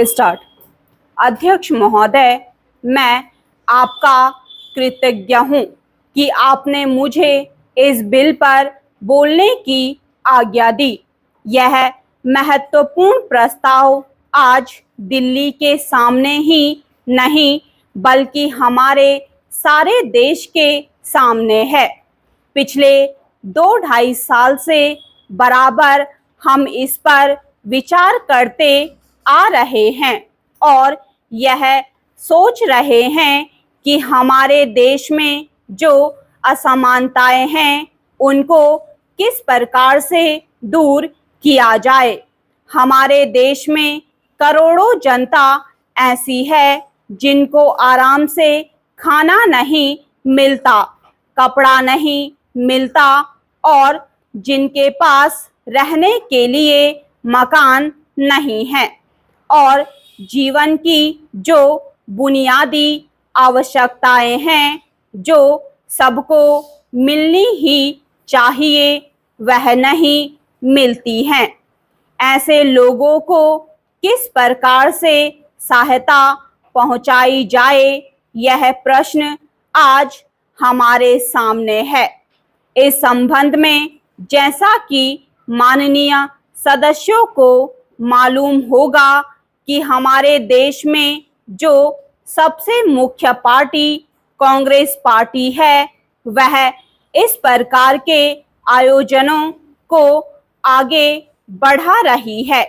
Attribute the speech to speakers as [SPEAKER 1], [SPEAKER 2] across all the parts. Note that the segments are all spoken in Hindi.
[SPEAKER 1] स्टार्ट। अध्यक्ष महोदय, मैं आपका कृतज्ञ हूँ कि आपने मुझे इस बिल पर बोलने की आज्ञा दी। यह महत्वपूर्ण प्रस्ताव आज दिल्ली के सामने ही नहीं बल्कि हमारे सारे देश के सामने है। पिछले 2-2.5 साल से बराबर हम इस पर विचार करते आ रहे हैं और यह सोच रहे हैं कि हमारे देश में जो असमानताएं हैं उनको किस प्रकार से दूर किया जाए। हमारे देश में करोड़ों जनता ऐसी है जिनको आराम से खाना नहीं मिलता, कपड़ा नहीं मिलता और जिनके पास रहने के लिए मकान नहीं है और जीवन की जो बुनियादी आवश्यकताएं हैं जो सबको मिलनी ही चाहिए वह नहीं मिलती हैं। ऐसे लोगों को किस प्रकार से सहायता पहुंचाई जाए, यह प्रश्न आज हमारे सामने है। इस संबंध में जैसा कि माननीय सदस्यों को मालूम होगा कि हमारे देश में जो सबसे मुख्य पार्टी कांग्रेस पार्टी है वह इस प्रकार के आयोजनों को आगे बढ़ा रही है।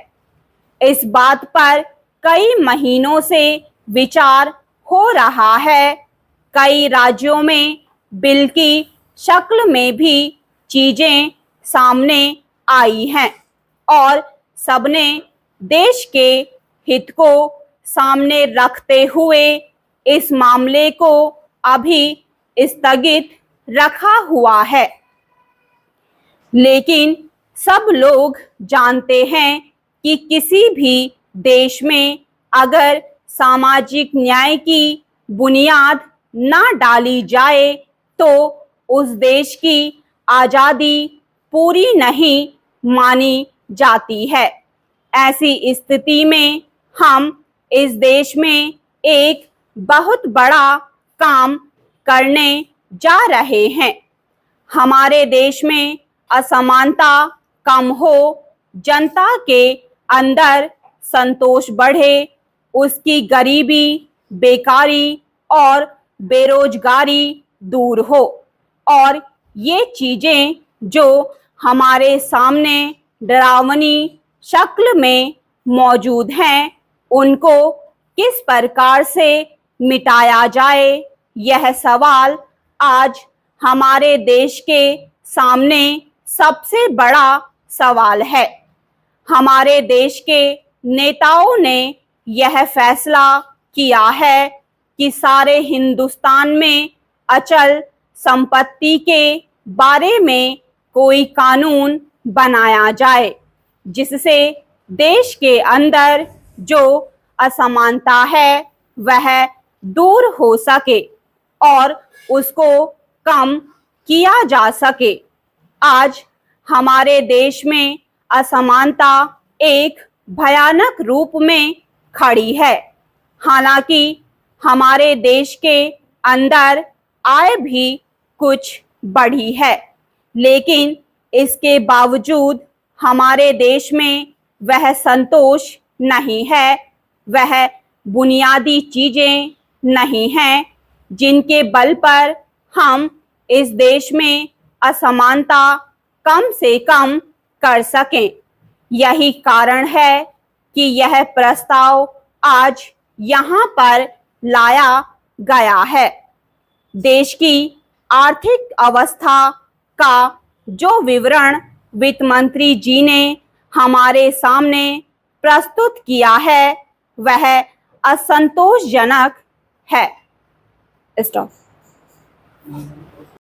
[SPEAKER 1] इस बात पर कई महीनों से विचार हो रहा है। कई राज्यों में बिल की शक्ल में भी चीजें सामने आई हैं और सबने देश के हित को सामने रखते हुए इस मामले को अभी स्थगित रखा हुआ है। लेकिन सब लोग जानते हैं कि किसी भी देश में अगर सामाजिक न्याय की बुनियाद ना डाली जाए तो उस देश की आज़ादी पूरी नहीं मानी जाती है। ऐसी स्थिति में हम इस देश में एक बहुत बड़ा काम करने जा रहे हैं। हमारे देश में असमानता कम हो, जनता के अंदर संतोष बढ़े, उसकी गरीबी, बेकारी और बेरोजगारी दूर हो और ये चीजें जो हमारे सामने डरावनी शक्ल में मौजूद हैं उनको किस प्रकार से मिटाया जाए, यह सवाल आज हमारे देश के सामने सबसे बड़ा सवाल है। हमारे देश के नेताओं ने यह फैसला किया है कि सारे हिंदुस्तान में अचल संपत्ति के बारे में कोई कानून बनाया जाए जिससे देश के अंदर जो असमानता है वह दूर हो सके और उसको कम किया जा सके। आज हमारे देश में असमानता एक भयानक रूप में खड़ी है। हालांकि हमारे देश के अंदर आय भी कुछ बढ़ी है, लेकिन इसके बावजूद हमारे देश में वह संतोष नहीं है, वह बुनियादी चीजें नहीं हैं जिनके बल पर हम इस देश में असमानता कम से कम कर सकें। यही कारण है कि यह प्रस्ताव आज यहाँ पर लाया गया है। देश की आर्थिक अवस्था का जो विवरण वित्त मंत्री जी ने हमारे सामने प्रस्तुत किया है वह असंतोषजनक है। स्टॉप।